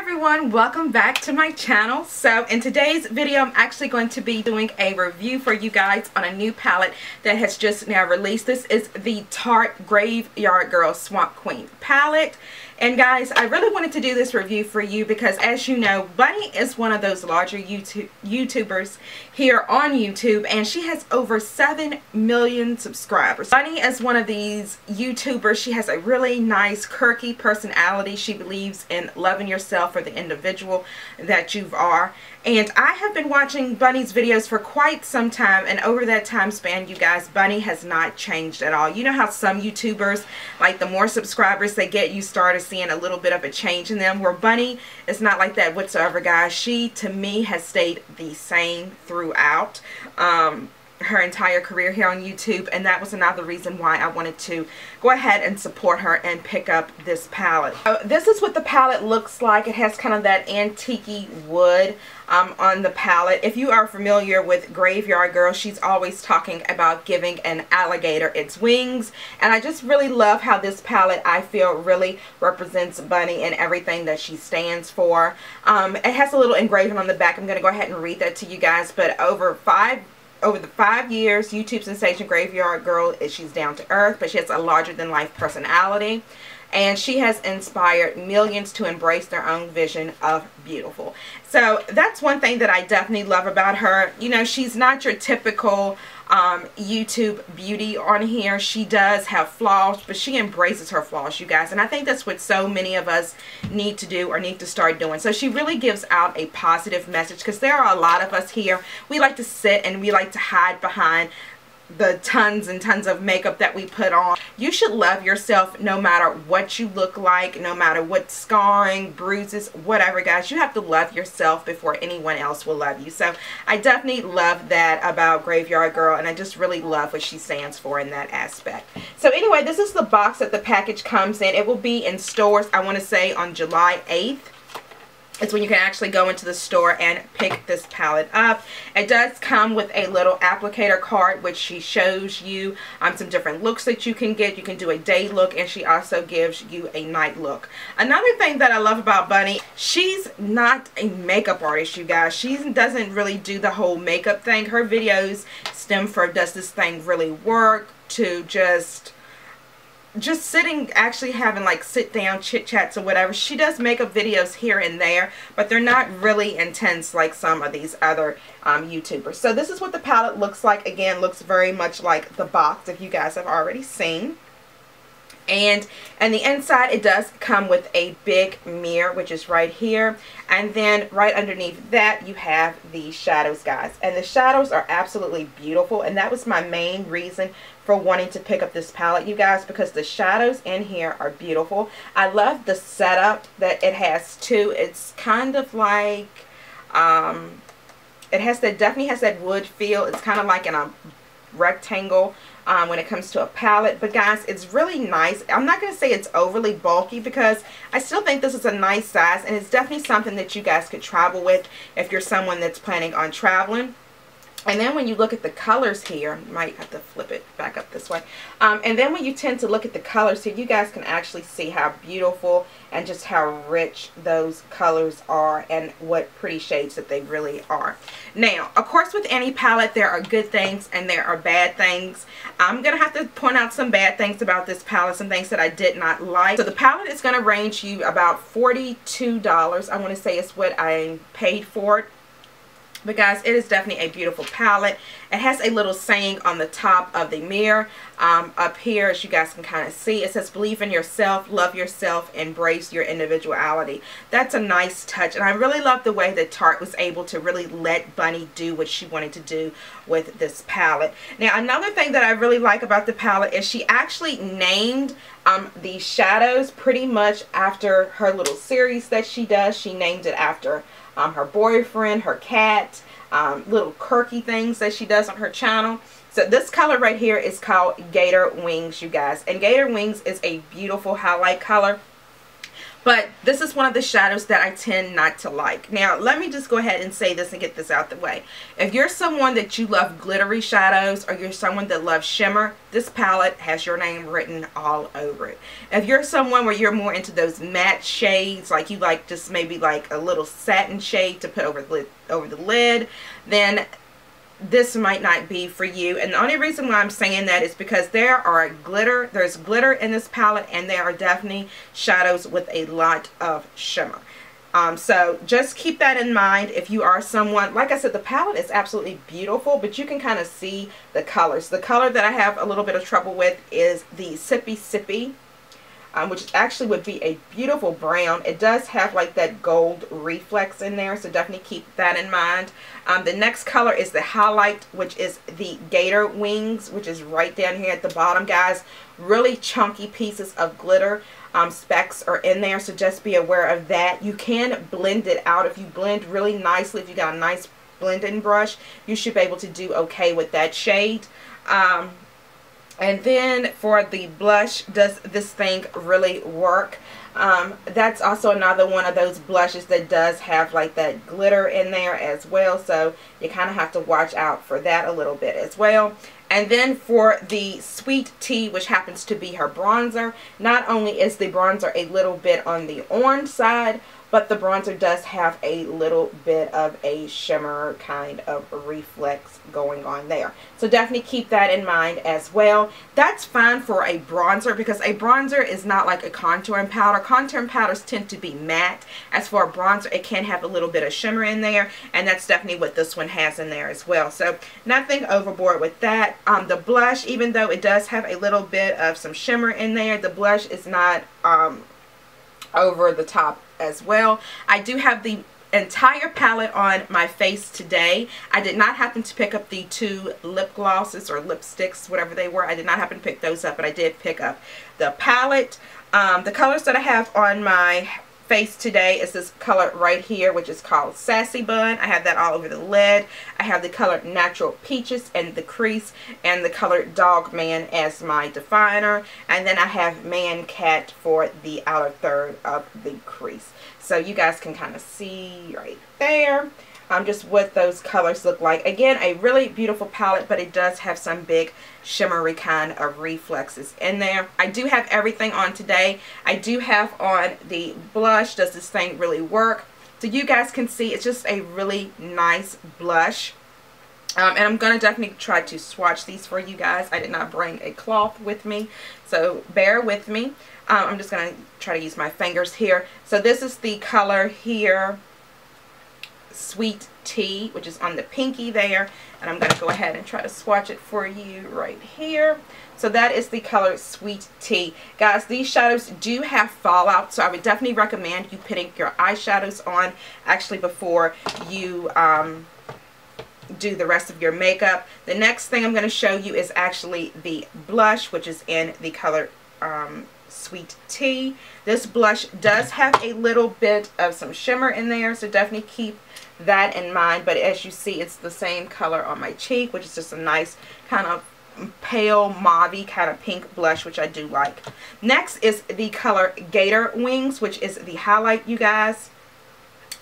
everyone, welcome back to my channel. So in today's video I'm actually going to be doing a review for you guys on a new palette that has just now released. This is the Tarte Grav3yardgirl Swamp Queen palette. And guys, I really wanted to do this review for you because, as you know, Bunny is one of those larger YouTubers here on YouTube, and she has over 7 million subscribers. Bunny is one of these YouTubers. She has a really nice, quirky personality. She believes in loving yourself for the individual that you are. And I have been watching Bunny's videos for quite some time, and over that time span, you guys, Bunny has not changed at all. You know how some YouTubers, like the more subscribers they get, you start seeing a little bit of a change in them, where Bunny is not like that whatsoever, guys. She, to me, has stayed the same throughout her entire career here on YouTube, and that was another reason why I wanted to go ahead and support her and pick up this palette. This is what the palette looks like. It has kind of that antique-y wood on the palette. If you are familiar with Grav3yardgirl, she's always talking about giving an alligator its wings, and I just really love how this palette, I feel, really represents Bunny and everything that she stands for. It has a little engraving on the back. I'm going to go ahead and read that to you guys. But over the 5 years, YouTube sensation Grav3yardgirl, she's down to earth, but she has a larger-than-life personality. And she has inspired millions to embrace their own vision of beautiful. So that's one thing that I definitely love about her. You know, she's not your typical YouTube beauty on here. She does have flaws, but she embraces her flaws, you guys. And I think that's what so many of us need to do or need to start doing. So she really gives out a positive message, because there are a lot of us here. We like to sit and we like to hide behind the tons and tons of makeup that we put on. You should love yourself no matter what you look like, no matter what scarring, bruises, whatever, guys. You have to love yourself before anyone else will love you. So I definitely love that about Grav3yardgirl, and I just really love what she stands for in that aspect. So anyway, this is the box that the package comes in. It will be in stores, I want to say, on July 8th. It's when you can actually go into the store and pick this palette up. It does come with a little applicator card, which she shows you some different looks that you can get. You can do a day look, and she also gives you a night look. Another thing that I love about Bunny, she's not a makeup artist, you guys. She doesn't really do the whole makeup thing. Her videos stem from, does this thing really work, to just sitting, actually having like sit down chit chats or whatever. She does makeup videos here and there, but they're not really intense like some of these other YouTubers. So this is what the palette looks like. Again, looks very much like the box, if you guys have already seen. And the inside, it does come with a big mirror, which is right here, and then right underneath that you have the shadows, guys. And the shadows are absolutely beautiful, and that was my main reason for wanting to pick up this palette, you guys, because the shadows in here are beautiful. I love the setup that it has too. It's kind of like it has that, definitely has that wood feel. It's kind of like in a rectangle when it comes to a palette. But guys, it's really nice. I'm not going to say it's overly bulky, because I still think this is a nice size, and it's definitely something that you guys could travel with if you're someone that's planning on traveling. And then when you look at the colors here, you might have to flip it back up this way. And then when you tend to look at the colors here, you guys can actually see how beautiful and just how rich those colors are, and what pretty shades that they really are. Now, of course, with any palette, there are good things and there are bad things. I'm going to have to point out some bad things about this palette, some things that I did not like. So the palette is going to range you about $42. I want to say is what I paid for it. But guys, it is definitely a beautiful palette. It has a little saying on the top of the mirror up here, as you guys can kind of see. It says, believe in yourself, love yourself, embrace your individuality. That's a nice touch, and I really love the way that Tarte was able to really let Bunny do what she wanted to do with this palette. Now, another thing that I really like about the palette is she actually named the shadows pretty much after her little series that she does. She named it after her boyfriend, her cat, little quirky things that she does on her channel. So this color right here is called Gator Wings, you guys. And Gator Wings is a beautiful highlight color. But this is one of the shadows that I tend not to like. Now, let me just go ahead and say this and get this out the way. If you're someone that you love glittery shadows, or you're someone that loves shimmer, this palette has your name written all over it. If you're someone where you're more into those matte shades, like you like just maybe like a little satin shade to put over the lid, then this might not be for you. And the only reason why I'm saying that is because there's glitter in this palette, and there are definitely shadows with a lot of shimmer. So just keep that in mind if you are someone, like I said, the palette is absolutely beautiful, but you can kind of see the colors. The color that I have a little bit of trouble with is the Sippy, which actually would be a beautiful brown. It does have like that gold reflex in there, so definitely keep that in mind. The next color is the Highlight, which is the Gator Wings, which is right down here at the bottom, guys. Really chunky pieces of glitter specks are in there, so just be aware of that. You can blend it out. If you blend really nicely, if you got a nice blending brush, you should be able to do okay with that shade. And then for the blush, does this thing really work? That's also another one of those blushes that does have like that glitter in there as well, so you kind of have to watch out for that a little bit as well. And then for the Sweet Tea, which happens to be her bronzer, not only is the bronzer a little bit on the orange side, but the bronzer does have a little bit of a shimmer kind of reflex going on there. So definitely keep that in mind as well. That's fine for a bronzer, because a bronzer is not like a contouring powder. Contouring powders tend to be matte. As for a bronzer, it can have a little bit of shimmer in there, and that's definitely what this one has in there as well. So nothing overboard with that. The blush, even though it does have a little bit of some shimmer in there, the blush is not over the top as well. I do have the entire palette on my face today. I did not happen to pick up the two lip glosses or lipsticks, whatever they were. I did not happen to pick those up, but I did pick up the palette. The colors that I have on my face today is this color right here, which is called Sassy Bun. I have that all over the lid. I have the color Natural Peaches in the crease, and the color Dog Man as my definer, and then I have Man Cat for the outer third of the crease. So you guys can kind of see right there just what those colors look like. Again, a really beautiful palette, but it does have some big shimmery kind of reflexes in there. I do have everything on today. I do have on the blush. Does this thing really work? So you guys can see it's just a really nice blush. And I'm going to definitely try to swatch these for you guys. I did not bring a cloth with me, so bear with me. I'm just going to try to use my fingers here. So this is the color here, Sweet Tea, which is on the pinky there, and I'm going to go ahead and try to swatch it for you right here. So that is the color Sweet Tea. Guys, these shadows do have fallout, so I would definitely recommend you putting your eyeshadows on actually before you do the rest of your makeup. The next thing I'm going to show you is actually the blush, which is in the color Sweet Tea. This blush does have a little bit of some shimmer in there, so definitely keep that in mind. But as you see, it's the same color on my cheek, which is just a nice kind of pale mauve kind of pink blush, which I do like. Next is the color Gator Wings, which is the highlight, you guys.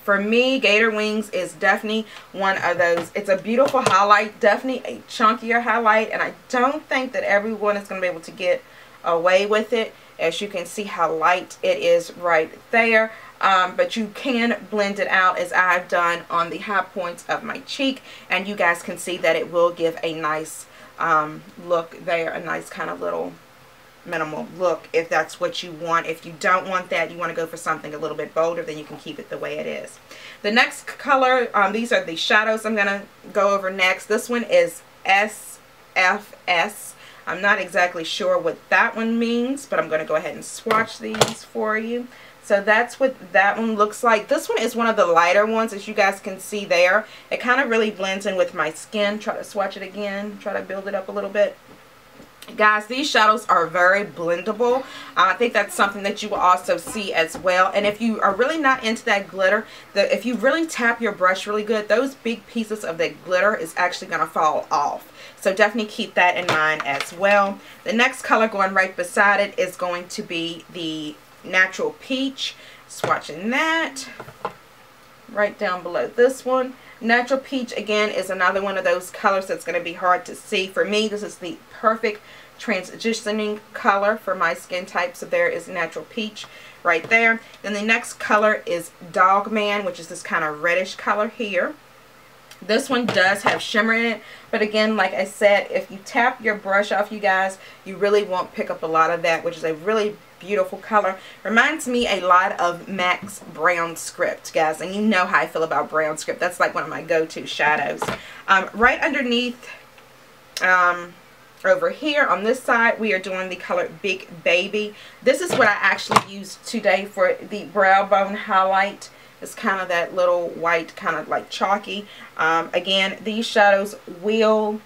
For me, Gator Wings is definitely one of those. It's a beautiful highlight, definitely a chunkier highlight, and I don't think that everyone is going to be able to get away with it. As you can see how light it is right there. But you can blend it out as I've done on the high points of my cheek, and you guys can see that it will give a nice look there, a nice kind of little minimal look if that's what you want. If you don't want that, you want to go for something a little bit bolder, then you can keep it the way it is. The next color, these are the shadows I'm going to go over next. This one is SFS. I'm not exactly sure what that one means, but I'm going to go ahead and swatch these for you. So that's what that one looks like. This one is one of the lighter ones, as you guys can see there. It kind of really blends in with my skin. Try to swatch it again. Try to build it up a little bit. Guys, these shadows are very blendable. I think that's something that you will also see as well. And if you are really not into that glitter, if you really tap your brush really good, those big pieces of that glitter is actually going to fall off. So definitely keep that in mind as well. The next color going right beside it is going to be the Natural Peach. swatching that. Right down below this one. Natural Peach, again, is another one of those colors that's going to be hard to see. For me, this is the perfect transitioning color for my skin type. So there is Natural Peach right there. Then the next color is Dog Man, which is this kind of reddish color here. This one does have shimmer in it, but again, like I said, if you tap your brush off, you guys, you really won't pick up a lot of that, which is a really beautiful color. Reminds me a lot of MAC's Brown Script, guys, and you know how I feel about Brown Script. That's like one of my go-to shadows. Right underneath, over here on this side, we are doing the color Big Baby. This is what I actually used today for the brow bone highlight. It's kind of that little white, kind of like chalky. Again, these shadows will,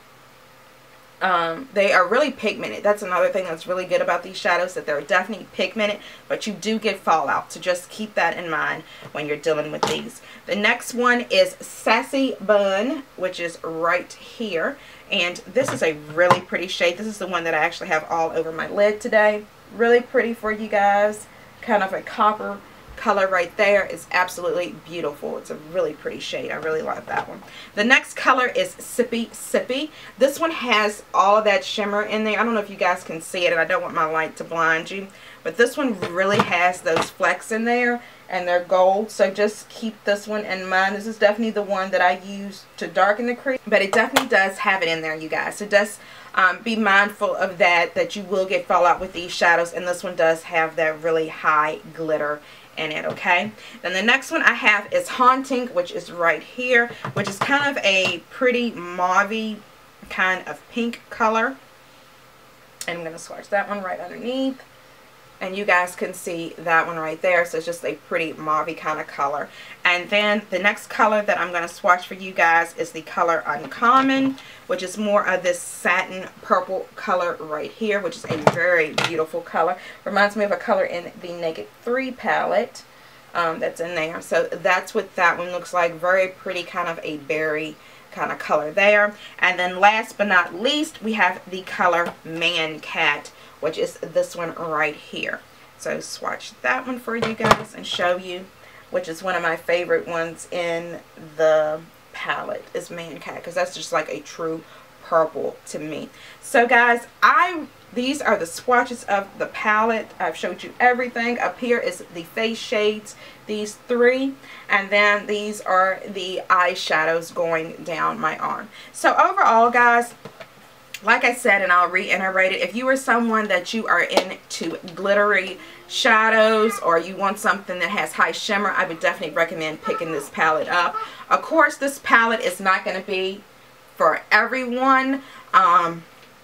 they are really pigmented. That's another thing that's really good about these shadows, that they're definitely pigmented, but you do get fallout. So just keep that in mind when you're dealing with these. The next one is Sassy Bun, which is right here. And this is a really pretty shade. This is the one that I actually have all over my lid today. Really pretty for you guys. Kind of a copper color right there. Is absolutely beautiful. It's a really pretty shade. I really like that one. The next color is Sippy Sippy. This one has all of that shimmer in there. I don't know if you guys can see it, and I don't want my light to blind you, but this one really has those flecks in there, and they're gold. So just keep this one in mind. This is definitely the one that I use to darken the crease, but it definitely does have it in there, you guys. So just be mindful of that you will get fallout with these shadows, and this one does have that really high glitter in it, okay? Then the next one I have is Haunting, which is right here, which is kind of a pretty mauve-y kind of pink color. And I'm going to swatch that one right underneath. And you guys can see that one right there. So it's just a pretty mauve kind of color. And then the next color that I'm going to swatch for you guys is the color Uncommon, which is more of this satin purple color right here, which is a very beautiful color. Reminds me of a color in the Naked 3 palette that's in there. So that's what that one looks like. Very pretty, kind of a berry kind of color there. And then last but not least, we have the color Man Cat, which is this one right here. So swatch that one for you guys and show you, which is one of my favorite ones in the palette, is Man Cat, because that's just like a true purple to me. So guys, these are the swatches of the palette. I've showed you everything. Up here is the face shades, these three, and then these are the eyeshadows going down my arm. So overall, guys, like I said, and I'll reiterate it, if you are someone that you are into glittery shadows, or you want something that has high shimmer, I would definitely recommend picking this palette up. Of course, this palette is not going to be for everyone.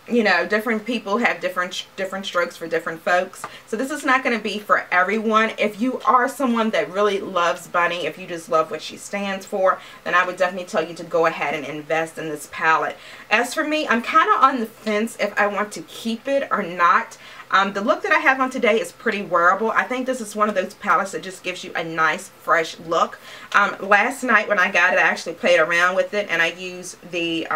You know, different people have different strokes for different folks. So this is not going to be for everyone. If you are someone that really loves Bunny, if you just love what she stands for, then I would definitely tell you to go ahead and invest in this palette. As for me, I'm kind of on the fence if I want to keep it or not. The look that I have on today is pretty wearable. I think this is one of those palettes that just gives you a nice fresh look. Last night when I got it, I actually played around with it, and I used the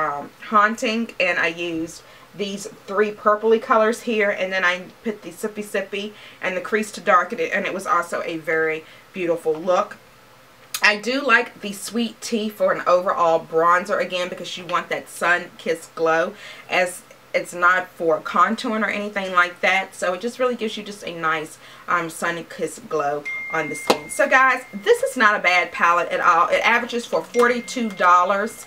Haunting, and I used these three purpley colors here, and then I put the Sippy Sippy and the crease to darken it, and it was also a very beautiful look. I do like the Sweet Tea for an overall bronzer, again, because you want that sun-kissed glow, as it's not for contouring or anything like that. So it just really gives you just a nice sun-kissed glow on the skin. So guys, this is not a bad palette at all. It averages for $42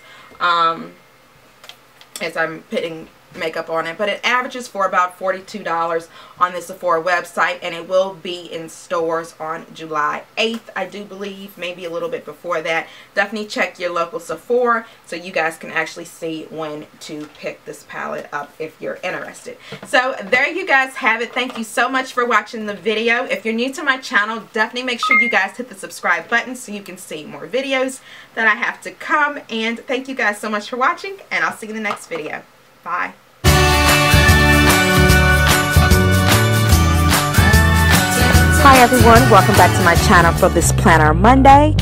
as I'm putting makeup on it, but it averages for about $42 on the Sephora website, and it will be in stores on July 8th, I do believe, maybe a little bit before that. Definitely check your local Sephora so you guys can actually see when to pick this palette up if you're interested. So there you guys have it. Thank you so much for watching the video. If you're new to my channel, definitely make sure you guys hit the subscribe button so you can see more videos that I have to come. And thank you guys so much for watching, and I'll see you in the next video. Bye. Hi everyone, welcome back to my channel for this Planner Monday.